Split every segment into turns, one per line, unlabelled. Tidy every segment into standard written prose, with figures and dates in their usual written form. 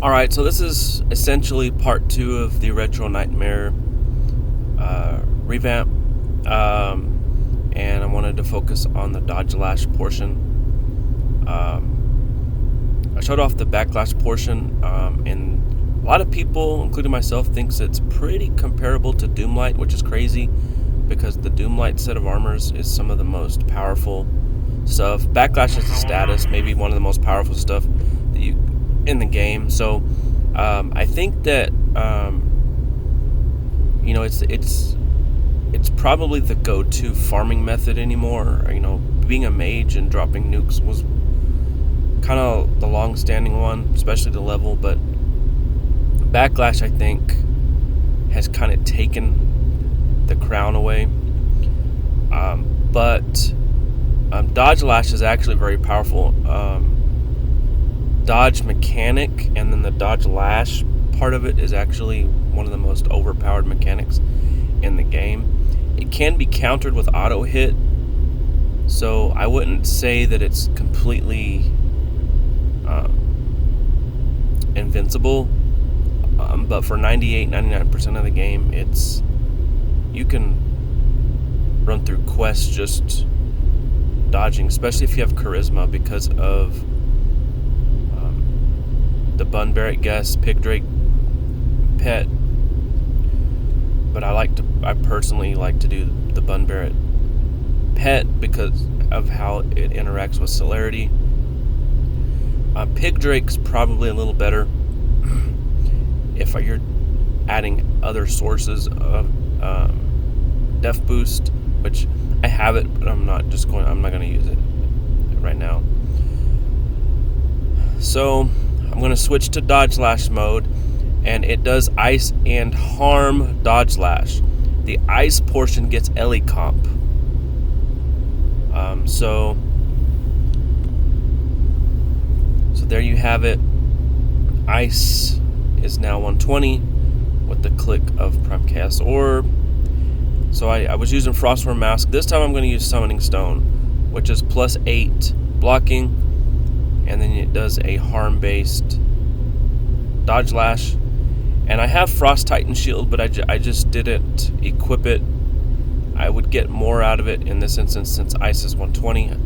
Alright, so this is essentially part 2 of the Retro Nightmare revamp. And I wanted to focus on the Dodgelash portion. I showed off the Backlash portion, and a lot of people, including myself, thinks it's pretty comparable to Doomlight, which is crazy because the Doomlight set of armors is some of the most powerful stuff. Backlash is a status, maybe one of the most powerful stuff that you in the game. So I think that it's probably the go-to farming method anymore. Being a mage and dropping nukes was kind of the long-standing one, especially the level. But Backlash, I think, has kind of taken the crown away. But Dodgelash is actually very powerful. Dodge mechanic and then the Dodgelash part of it is actually one of the most overpowered mechanics in the game. It can be countered with auto hit, so I wouldn't say that it's completely invincible, but for 99% of the game, you can run through quests just dodging, especially if you have charisma, because of the Bun Barrett guest, Pig Drake pet. But I personally like to do the Bun Barrett pet because of how it interacts with celerity. Pig Drake's probably a little better if you're adding other sources of def boost, which I have it, but I'm not going to use it right now. So I'm going to switch to Dodgelash mode, and it does ice and harm Dodgelash. The ice portion gets Ellie comp. So there you have it. Ice is now 120 with the click of Prime Chaos Orb. So I was using Frostworm Mask. This time I'm going to use Summoning Stone, which is +8 blocking, and then it does a harm-based Dodgelash. And I have Frost Titan Shield, but I just didn't equip it. I would get more out of it in this instance since Ice is 120.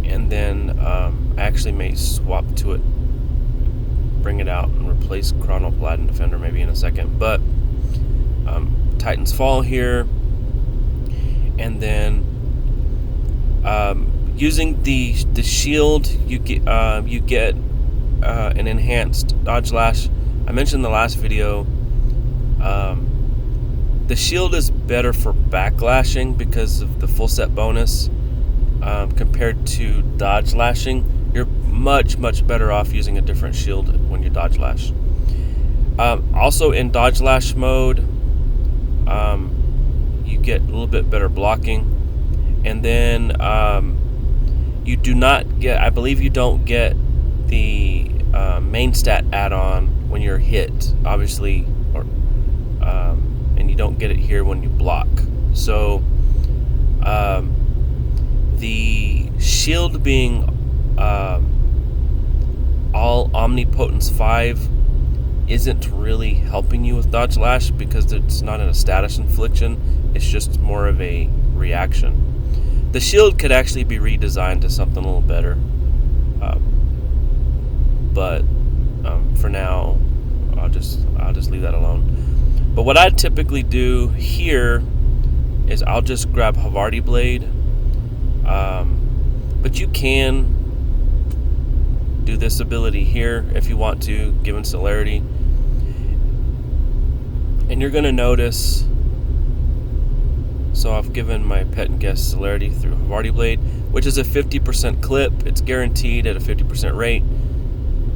And then I actually may swap to it, bring it out, and replace Chrono Paladin Defender maybe in a second. But Titan's Fall here. And then using the shield, you get an enhanced Dodgelash. I mentioned in the last video, the shield is better for backlashing because of the full set bonus. Compared to Dodgelashing, you're much better off using a different shield when you Dodgelash. Also in Dodgelash mode, you get a little bit better blocking, and then you do not get, I believe you don't get the main stat add-on when you're hit, obviously, and you don't get it here when you block. So the shield being all Omnipotence 5 isn't really helping you with Dodgelash because it's not a status infliction, it's just more of a reaction. The shield could actually be redesigned to something a little better, but for now I'll just leave that alone. But what I typically do here is I'll just grab Havarti Blade, but you can do this ability here if you want to, given celerity. And you're going to notice, so I've given my pet and guest celerity through Havarti Blade, which is a 50% clip. It's guaranteed at a 50% rate.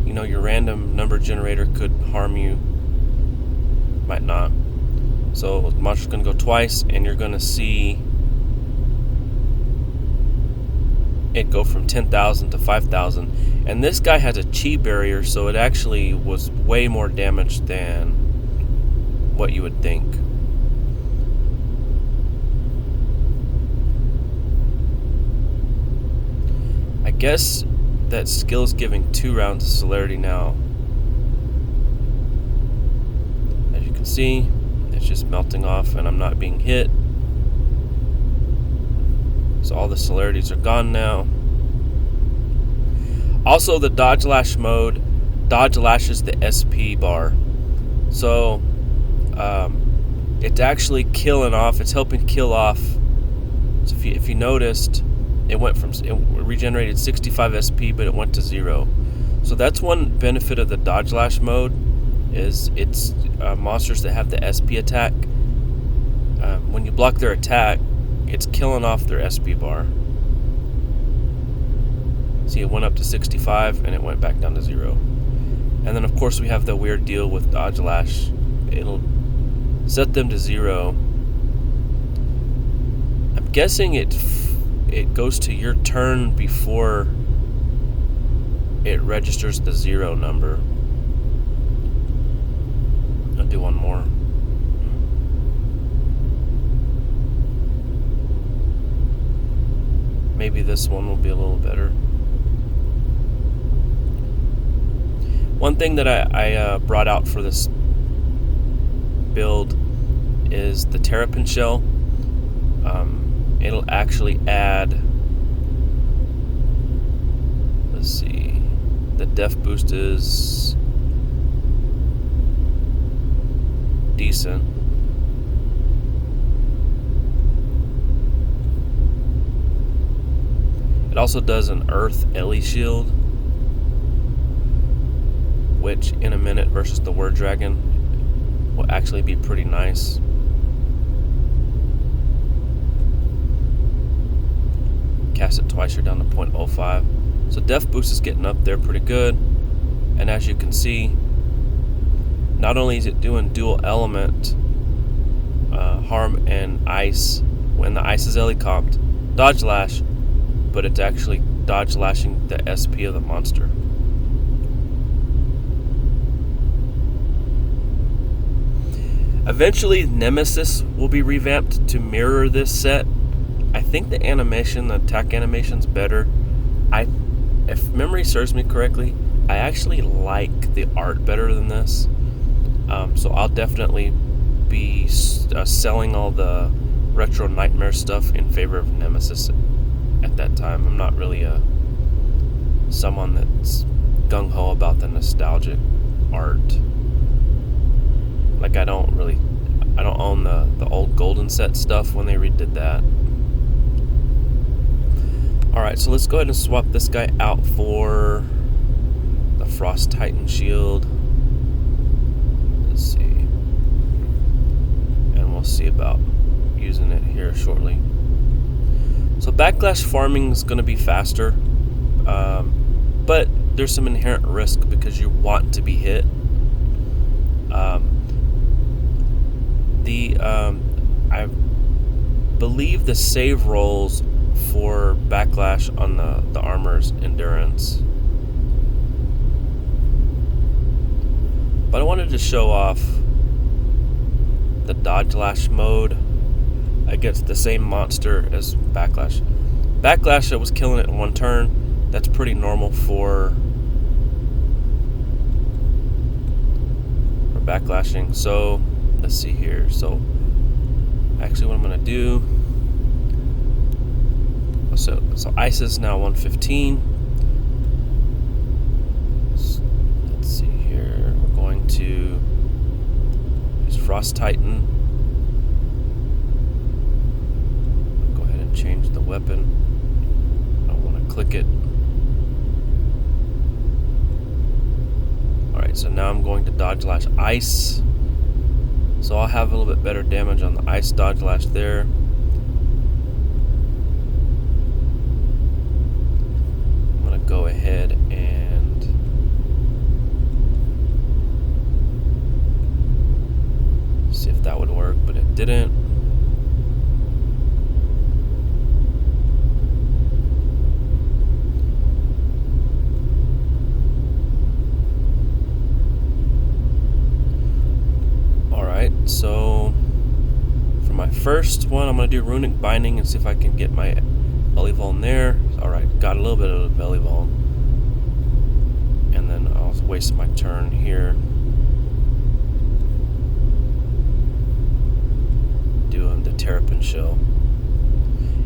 Your random number generator could harm you, might not. So the monster's going to go twice, and you're going to see it go from 10,000 to 5,000. And this guy has a chi barrier, so it actually was way more damage than what you would think. I guess that skill's giving 2 rounds of celerity now see, it's just melting off and I'm not being hit. So all the celerities are gone now. Also, the Dodgelash mode Dodgelashes the SP bar. So it's actually killing off. It's helping kill off. So if you noticed, it regenerated 65 SP, but it went to 0. So that's one benefit of the Dodgelash mode, is it's monsters that have the SP attack. When you block their attack, it's killing off their SP bar. See, it went up to 65 and it went back down to 0. And then of course we have the weird deal with Dodgelash. It'll set them to 0. I'm guessing it goes to your turn before it registers the 0 number. I'll do one more. Maybe this one will be a little better. One thing that I brought out for this build is the Terrapin Shell. It'll actually add, let's see, the def boost is decent. It also does an Earth Ellie shield, which in a minute versus the Word Dragon will actually be pretty nice. Cast it twice, you're down to 0.05. So def boost is getting up there pretty good. And as you can see, not only is it doing dual element harm and ice when the ice is Ellie comped, Dodgelash, but it's actually Dodgelashing the SP of the monster. Eventually, Nemesis will be revamped to mirror this set. I think the animation, the attack animation's better. If memory serves me correctly, I actually like the art better than this. So I'll definitely be selling all the retro Nightmare stuff in favor of Nemesis at that time. I'm not really someone that's gung-ho about the nostalgic art. Like I don't own the old Golden Set stuff when they redid that. Alright, so let's go ahead and swap this guy out for the Frost Titan shield. Let's see. And we'll see about using it here shortly. So backlash farming is going to be faster, but there's some inherent risk because you want to be hit. I believe the save rolls for backlash on the armor's endurance. But I wanted to show off the Dodgelash mode against the same monster as Backlash. Backlash, I was killing it in one turn. That's pretty normal for backlashing. So let's see here. So actually what I'm gonna do, so ice is now 115. Let's see here, we're going to use Frost Titan. Go ahead and change the weapon. I don't want to click it. Alright, so now I'm going to Dodgelash Ice. So I'll have a little bit better damage on the Ice Dodgelash there. I'm going to go ahead and see if that would work, but it didn't. So for my first one, I'm going to do Runic Binding and see if I can get my Bellyvuln there. Alright, got a little bit of Bellyvuln. And then I'll waste my turn here. Terrapin Shell.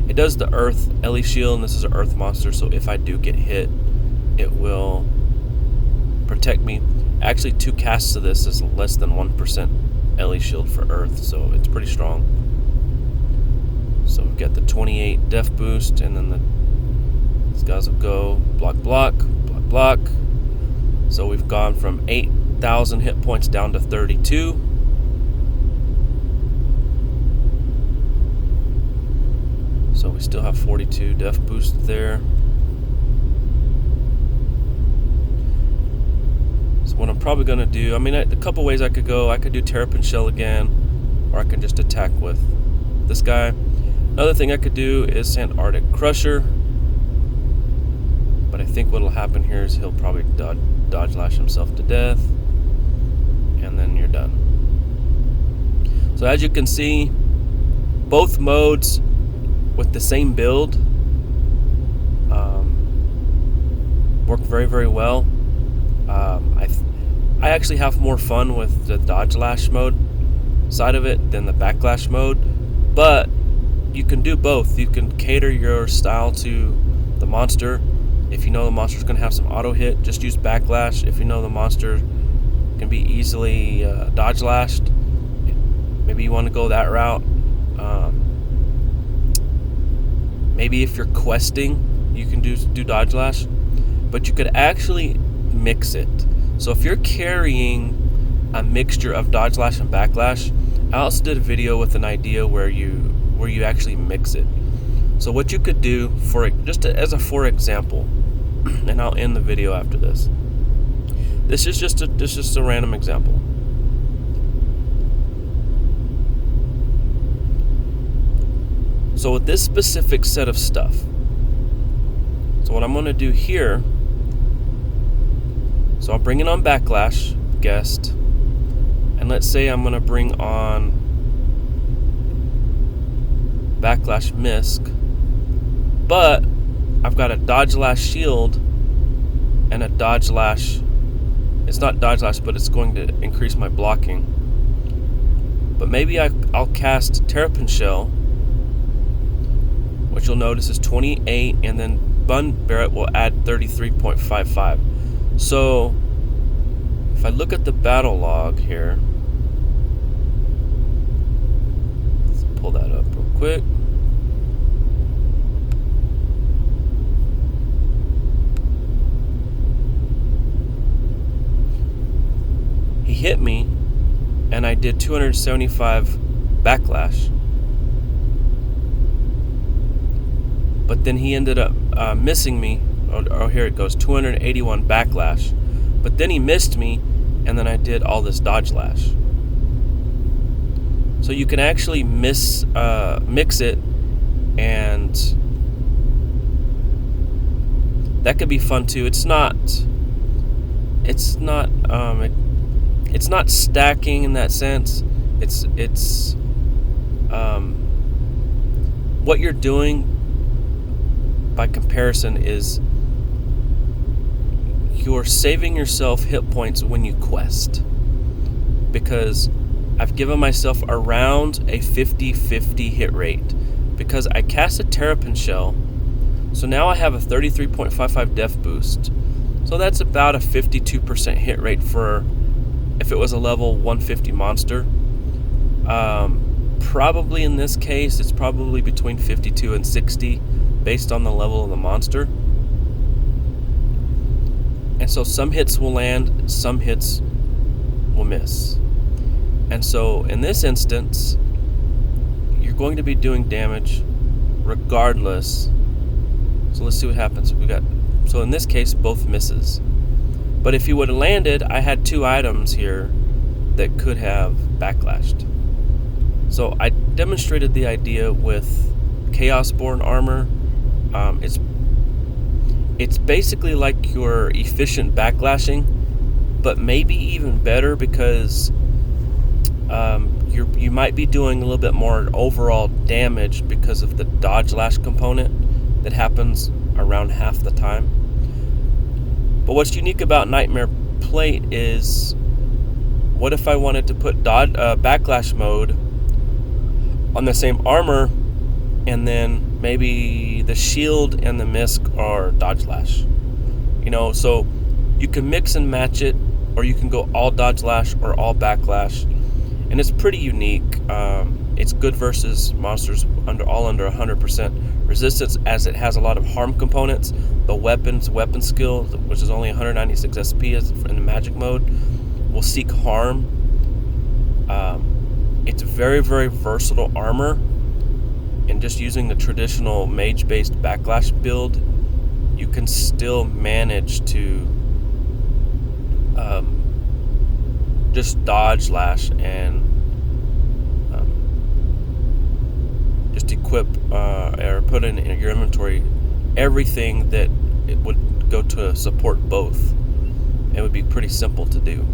It does the Earth Ellie Shield, and this is an Earth monster, so if I do get hit, it will protect me. Actually, 2 casts of this is less than 1% Ellie Shield for Earth, so it's pretty strong. So we've got the 28 def boost, and then these guys will go block, block, block, block. So we've gone from 8,000 hit points down to 32. So we still have 42 def boost there. So what I'm probably going to do, I mean, a couple ways I could go. I could do Terrapin Shell again, or I can just attack with this guy. Another thing I could do is send Arctic Crusher, but I think what'll happen here is he'll probably dodge lash himself to death, and then you're done. So as you can see, both modes with the same build work very, very well. I actually have more fun with the dodge lash mode side of it than the backlash mode, but you can do both. You can cater your style to the monster. If you know the monster's going to have some auto hit, just use backlash. If you know the monster can be easily dodge lashed, maybe you want to go that route. Maybe if you're questing, you can do dodge lash, but you could actually mix it. So if you're carrying a mixture of dodge lash and backlash, I also did a video with an idea where you actually mix it. So what you could do as a for example, and I'll end the video after this. This is just a random example. So with this specific set of stuff, so what I'm going to do here, so I'll bring it on backlash, guest, and let's say I'm going to bring on backlash misc, but I've got a dodge lash shield and a dodge lash. It's not dodge lash, but it's going to increase my blocking. But maybe I'll cast Terrapin Shell, which you'll notice is 28, and then Bun Barret will add 33.55. So if I look at the battle log here, let's pull that up real quick. He hit me, and I did 275 backlash. But then he ended up missing me. Oh, here it goes, 281 backlash. But then he missed me, and then I did all this dodge lash. So you can actually mix it, and that could be fun too. It's not stacking in that sense. It's what you're doing by comparison is you're saving yourself hit points when you quest, because I've given myself around a 50-50 hit rate because I cast a Terrapin Shell, so now I have a 33.55 def boost, so that's about a 52% hit rate for if it was a level 150 monster. Probably in this case it's probably between 52 and 60 based on the level of the monster. And so some hits will land, some hits will miss. And so in this instance, you're going to be doing damage regardless. So let's see what happens. So in this case, both misses. But if you would have landed, I had 2 items here that could have backlashed. So I demonstrated the idea with Chaosborn armor. It's basically like your efficient backlashing, but maybe even better because you might be doing a little bit more overall damage because of the dodge lash component that happens around half the time. But what's unique about Nightmare Plate is, what if I wanted to put backlash mode on the same armor, and then maybe the shield and the misc are Dodgelash. So you can mix and match it, or you can go all Dodgelash or all Backlash, and it's pretty unique. It's good versus monsters under 100% resistance, as it has a lot of harm components. The weapon skill, which is only 196 SP in the magic mode, will seek harm. It's very, very versatile armor, and just using the traditional mage-based Backlash build, you can still manage to just dodge lash and just equip or put in your inventory everything that it would go to support both. It would be pretty simple to do.